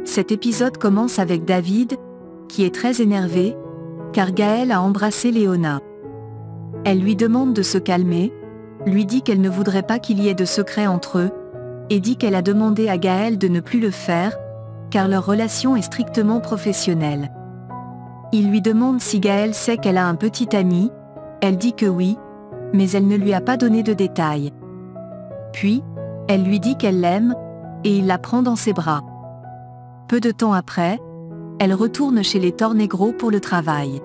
Cet épisode commence avec David, qui est très énervé, car Gaël a embrassé Léona. Elle lui demande de se calmer, lui dit qu'elle ne voudrait pas qu'il y ait de secret entre eux, et dit qu'elle a demandé à Gaël de ne plus le faire, car leur relation est strictement professionnelle. Il lui demande si Gaël sait qu'elle a un petit ami, elle dit que oui, mais elle ne lui a pas donné de détails. Puis, elle lui dit qu'elle l'aime, et il la prend dans ses bras. Peu de temps après, elle retourne chez les Tornegro pour le travail.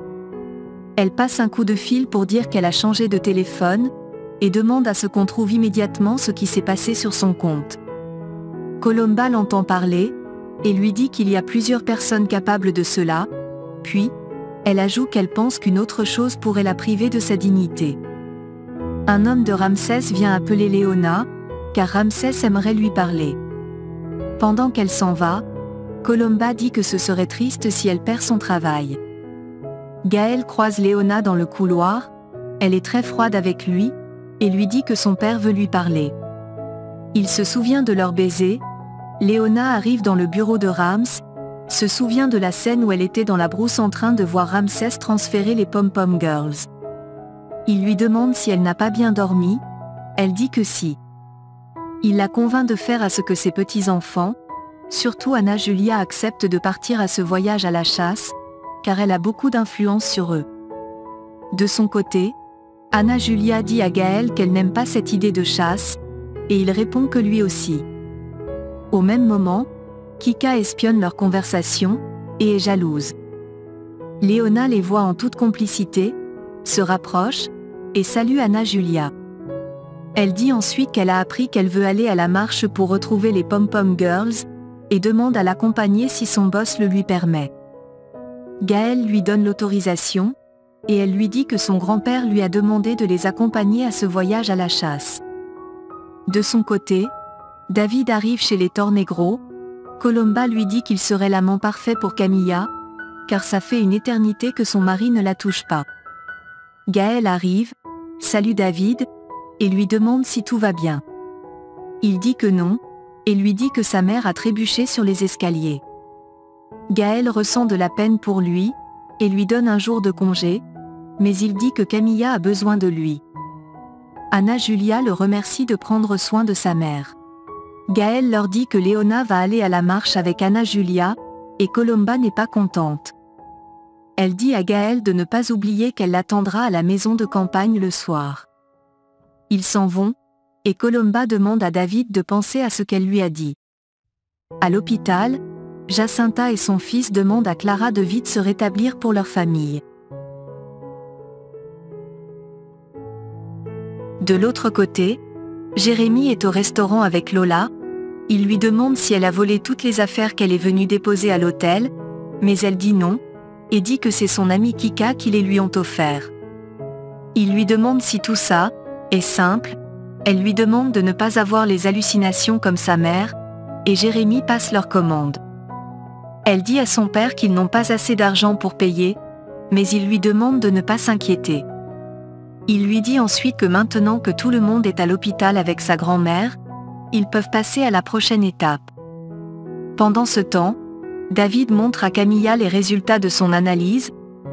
Elle passe un coup de fil pour dire qu'elle a changé de téléphone, et demande à ce qu'on trouve immédiatement ce qui s'est passé sur son compte. Colomba l'entend parler, et lui dit qu'il y a plusieurs personnes capables de cela, puis, elle ajoute qu'elle pense qu'une autre chose pourrait la priver de sa dignité. Un homme de Ramsès vient appeler Léona, car Ramsès aimerait lui parler. Pendant qu'elle s'en va, Colomba dit que ce serait triste si elle perd son travail. Gaël croise Léona dans le couloir, elle est très froide avec lui, et lui dit que son père veut lui parler. Il se souvient de leur baiser, Léona arrive dans le bureau de Rams, se souvient de la scène où elle était dans la brousse en train de voir Ramsès transférer les Pom-Pom Girls. Il lui demande si elle n'a pas bien dormi, elle dit que si. Il la convainc de faire à ce que ses petits-enfants, surtout Anna Julia, acceptent de partir à ce voyage à la chasse, car elle a beaucoup d'influence sur eux. De son côté, Anna Julia dit à Gaël qu'elle n'aime pas cette idée de chasse, et il répond que lui aussi. Au même moment, Kika espionne leur conversation, et est jalouse. Léona les voit en toute complicité, se rapproche, et salue Anna Julia. Elle dit ensuite qu'elle a appris qu'elle veut aller à la marche pour retrouver les Pom-Pom Girls, et demande à l'accompagner si son boss le lui permet. Gaël lui donne l'autorisation, et elle lui dit que son grand-père lui a demandé de les accompagner à ce voyage à la chasse. De son côté, David arrive chez les Tornegro, Colomba lui dit qu'il serait l'amant parfait pour Camilla, car ça fait une éternité que son mari ne la touche pas. Gaël arrive, salue David, et lui demande si tout va bien. Il dit que non, et lui dit que sa mère a trébuché sur les escaliers. Gaël ressent de la peine pour lui, et lui donne un jour de congé, mais il dit que Camilla a besoin de lui. Anna Julia le remercie de prendre soin de sa mère. Gaël leur dit que Léona va aller à la marche avec Anna Julia, et Colomba n'est pas contente. Elle dit à Gaël de ne pas oublier qu'elle l'attendra à la maison de campagne le soir. Ils s'en vont, et Colomba demande à David de penser à ce qu'elle lui a dit. À l'hôpital, Jacinta et son fils demandent à Clara de vite se rétablir pour leur famille. De l'autre côté, Jérémy est au restaurant avec Lola, il lui demande si elle a volé toutes les affaires qu'elle est venue déposer à l'hôtel, mais elle dit non, et dit que c'est son amie Kika qui les lui ont offerts. Il lui demande si tout ça est simple, elle lui demande de ne pas avoir les hallucinations comme sa mère, et Jérémy passe leur commande. Elle dit à son père qu'ils n'ont pas assez d'argent pour payer, mais il lui demande de ne pas s'inquiéter. Il lui dit ensuite que maintenant que tout le monde est à l'hôpital avec sa grand-mère, ils peuvent passer à la prochaine étape. Pendant ce temps, David montre à Camilla les résultats de son analyse,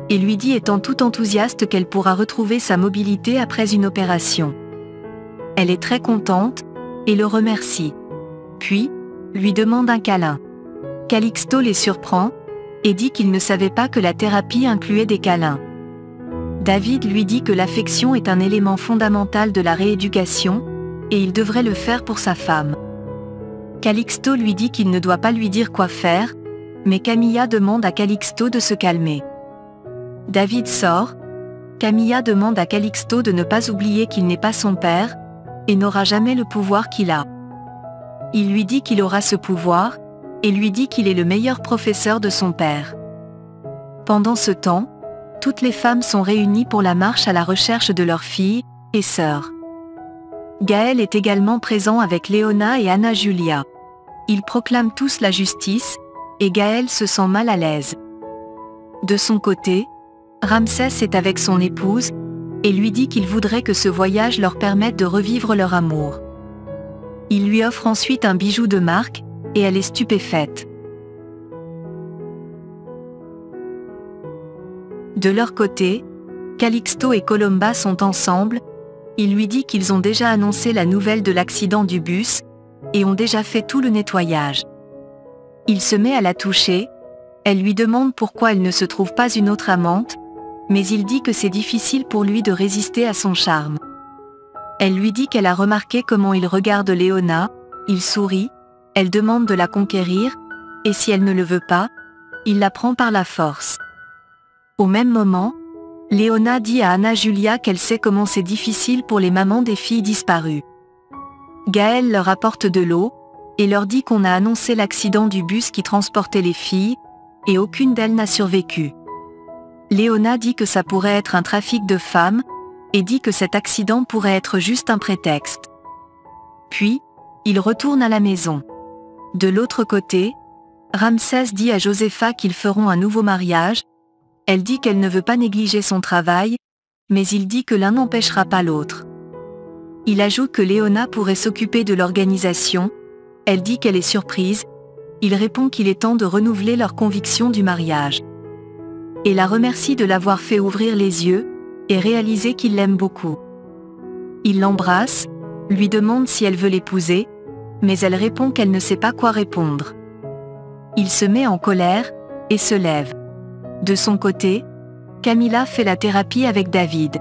et lui dit étant tout enthousiaste qu'elle pourra retrouver sa mobilité après une opération. Elle est très contente, et le remercie. Puis, lui demande un câlin. Calixto les surprend, et dit qu'il ne savait pas que la thérapie incluait des câlins. David lui dit que l'affection est un élément fondamental de la rééducation, et il devrait le faire pour sa femme. Calixto lui dit qu'il ne doit pas lui dire quoi faire, mais Camilla demande à Calixto de se calmer. David sort, Camilla demande à Calixto de ne pas oublier qu'il n'est pas son père, et n'aura jamais le pouvoir qu'il a. Il lui dit qu'il aura ce pouvoir, et lui dit qu'il est le meilleur professeur de son père. Pendant ce temps, toutes les femmes sont réunies pour la marche à la recherche de leurs filles et sœurs. Gaël est également présent avec Léona et Anna Julia. Ils proclament tous la justice, et Gaël se sent mal à l'aise. De son côté, Ramsès est avec son épouse, et lui dit qu'il voudrait que ce voyage leur permette de revivre leur amour. Il lui offre ensuite un bijou de marque, et elle est stupéfaite. De leur côté, Calixto et Colomba sont ensemble, il lui dit qu'ils ont déjà annoncé la nouvelle de l'accident du bus, et ont déjà fait tout le nettoyage. Il se met à la toucher, elle lui demande pourquoi elle ne se trouve pas une autre amante, mais il dit que c'est difficile pour lui de résister à son charme. Elle lui dit qu'elle a remarqué comment il regarde Léona, il sourit, elle demande de la conquérir, et si elle ne le veut pas, il la prend par la force. Au même moment, Léona dit à Anna Julia qu'elle sait comment c'est difficile pour les mamans des filles disparues. Gaël leur apporte de l'eau, et leur dit qu'on a annoncé l'accident du bus qui transportait les filles, et aucune d'elles n'a survécu. Léona dit que ça pourrait être un trafic de femmes, et dit que cet accident pourrait être juste un prétexte. Puis, il retourne à la maison. De l'autre côté, Ramsès dit à Josépha qu'ils feront un nouveau mariage. Elle dit qu'elle ne veut pas négliger son travail, mais il dit que l'un n'empêchera pas l'autre. Il ajoute que Léona pourrait s'occuper de l'organisation, elle dit qu'elle est surprise, il répond qu'il est temps de renouveler leur conviction du mariage. Et la remercie de l'avoir fait ouvrir les yeux, et réaliser qu'il l'aime beaucoup. Il l'embrasse, lui demande si elle veut l'épouser, mais elle répond qu'elle ne sait pas quoi répondre. Il se met en colère, et se lève. De son côté, Camilla fait la thérapie avec David.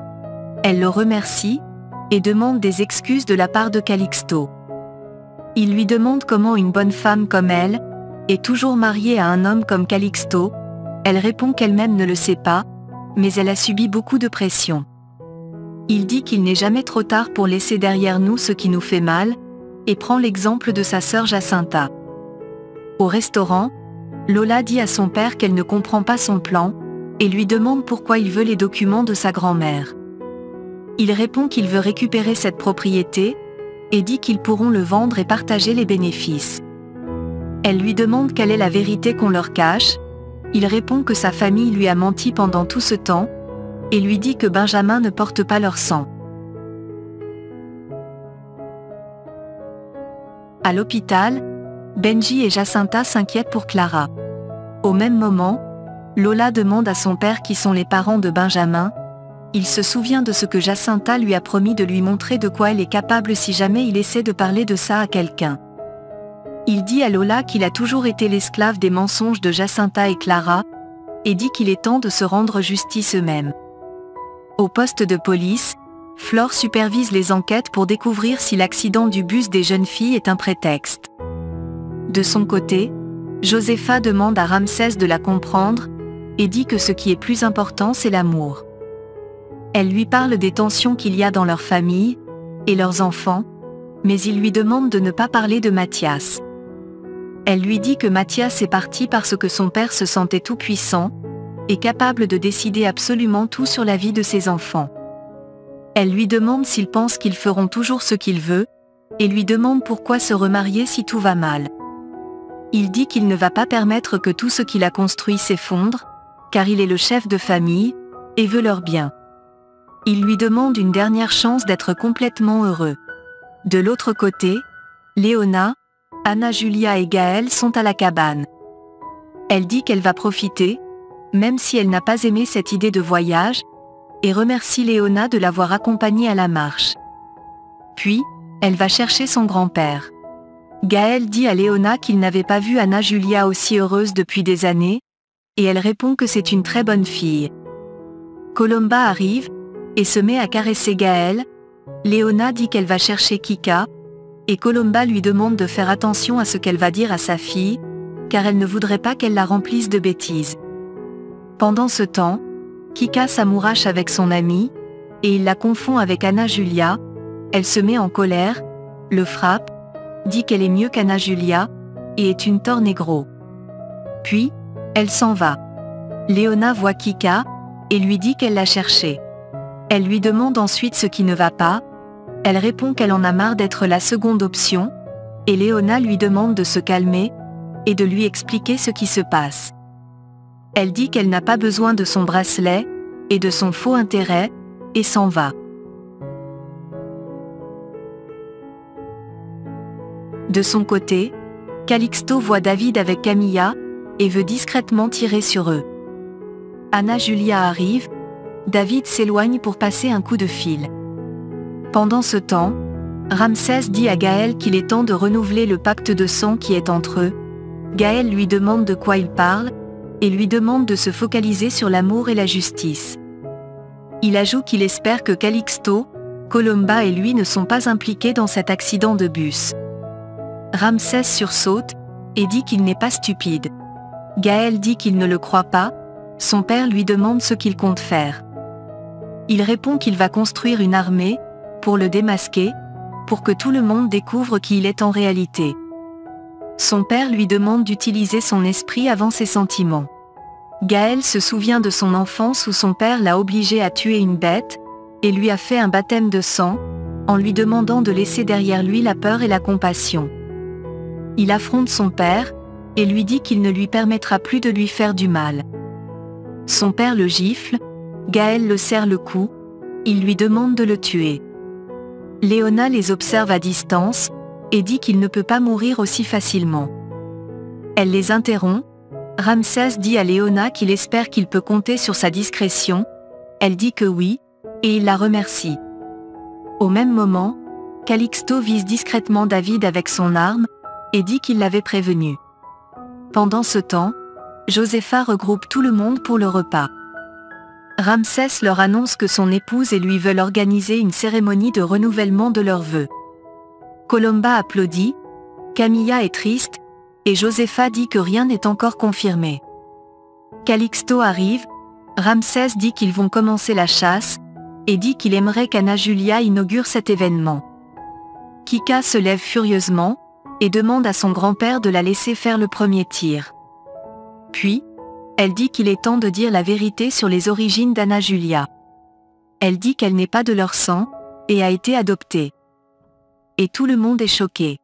Elle le remercie, et demande des excuses de la part de Calixto. Il lui demande comment une bonne femme comme elle, est toujours mariée à un homme comme Calixto. Elle répond qu'elle-même ne le sait pas, mais elle a subi beaucoup de pression. Il dit qu'il n'est jamais trop tard pour laisser derrière nous ce qui nous fait mal, et prend l'exemple de sa sœur Jacinta. Au restaurant, Lola dit à son père qu'elle ne comprend pas son plan, et lui demande pourquoi il veut les documents de sa grand-mère. Il répond qu'il veut récupérer cette propriété, et dit qu'ils pourront le vendre et partager les bénéfices. Elle lui demande quelle est la vérité qu'on leur cache, il répond que sa famille lui a menti pendant tout ce temps, et lui dit que Benjamin ne porte pas leur sang. À l'hôpital, Benji et Jacinta s'inquiètent pour Clara. Au même moment, Lola demande à son père qui sont les parents de Benjamin. Il se souvient de ce que Jacinta lui a promis de lui montrer de quoi elle est capable si jamais il essaie de parler de ça à quelqu'un. Il dit à Lola qu'il a toujours été l'esclave des mensonges de Jacinta et Clara, et dit qu'il est temps de se rendre justice eux-mêmes. Au poste de police, Flore supervise les enquêtes pour découvrir si l'accident du bus des jeunes filles est un prétexte. De son côté, Josépha demande à Ramsès de la comprendre, et dit que ce qui est plus important c'est l'amour. Elle lui parle des tensions qu'il y a dans leur famille, et leurs enfants, mais il lui demande de ne pas parler de Mathias. Elle lui dit que Mathias est parti parce que son père se sentait tout-puissant, et capable de décider absolument tout sur la vie de ses enfants. Elle lui demande s'il pense qu'ils feront toujours ce qu'il veut, et lui demande pourquoi se remarier si tout va mal. Il dit qu'il ne va pas permettre que tout ce qu'il a construit s'effondre, car il est le chef de famille, et veut leur bien. Il lui demande une dernière chance d'être complètement heureux. De l'autre côté, Léona, Anna Julia et Gaël sont à la cabane. Elle dit qu'elle va profiter, même si elle n'a pas aimé cette idée de voyage, et remercie Léona de l'avoir accompagnée à la marche. Puis, elle va chercher son grand-père. Gaël dit à Léona qu'il n'avait pas vu Anna Julia aussi heureuse depuis des années, et elle répond que c'est une très bonne fille. Colomba arrive, et se met à caresser Gaël. Léona dit qu'elle va chercher Kika, et Colomba lui demande de faire attention à ce qu'elle va dire à sa fille, car elle ne voudrait pas qu'elle la remplisse de bêtises. Pendant ce temps, Kika s'amourache avec son amie, et il la confond avec Anna Julia. Elle se met en colère, le frappe, dit qu'elle est mieux qu'Anna Julia, et est une tornégro. Puis, elle s'en va. Léona voit Kika, et lui dit qu'elle l'a cherché. Elle lui demande ensuite ce qui ne va pas. Elle répond qu'elle en a marre d'être la seconde option, et Léona lui demande de se calmer, et de lui expliquer ce qui se passe. Elle dit qu'elle n'a pas besoin de son bracelet, et de son faux intérêt, et s'en va. De son côté, Calixto voit David avec Camilla, et veut discrètement tirer sur eux. Anna Julia arrive, David s'éloigne pour passer un coup de fil. Pendant ce temps, Ramsès dit à Gaël qu'il est temps de renouveler le pacte de sang qui est entre eux. Gaël lui demande de quoi il parle, et lui demande de se focaliser sur l'amour et la justice. Il ajoute qu'il espère que Calixto, Colomba et lui ne sont pas impliqués dans cet accident de bus. Ramsès sursaute, et dit qu'il n'est pas stupide. Gaël dit qu'il ne le croit pas, son père lui demande ce qu'il compte faire. Il répond qu'il va construire une armée, pour le démasquer, pour que tout le monde découvre qui il est en réalité. Son père lui demande d'utiliser son esprit avant ses sentiments. Gaël se souvient de son enfance où son père l'a obligé à tuer une bête, et lui a fait un baptême de sang, en lui demandant de laisser derrière lui la peur et la compassion. Il affronte son père, et lui dit qu'il ne lui permettra plus de lui faire du mal. Son père le gifle, Gaël le serre le cou, il lui demande de le tuer. Léona les observe à distance, et dit qu'il ne peut pas mourir aussi facilement. Elle les interrompt, Ramsès dit à Léona qu'il espère qu'il peut compter sur sa discrétion, elle dit que oui, et il la remercie. Au même moment, Calixto vise discrètement David avec son arme, et dit qu'il l'avait prévenu. Pendant ce temps, Josépha regroupe tout le monde pour le repas. Ramsès leur annonce que son épouse et lui veulent organiser une cérémonie de renouvellement de leurs vœux. Colomba applaudit, Camilla est triste, et Josépha dit que rien n'est encore confirmé. Calixto arrive, Ramsès dit qu'ils vont commencer la chasse, et dit qu'il aimerait qu'Anna Julia inaugure cet événement. Kika se lève furieusement, et demande à son grand-père de la laisser faire le premier tir. Puis, elle dit qu'il est temps de dire la vérité sur les origines d'Anna Julia. Elle dit qu'elle n'est pas de leur sang, et a été adoptée. Et tout le monde est choqué.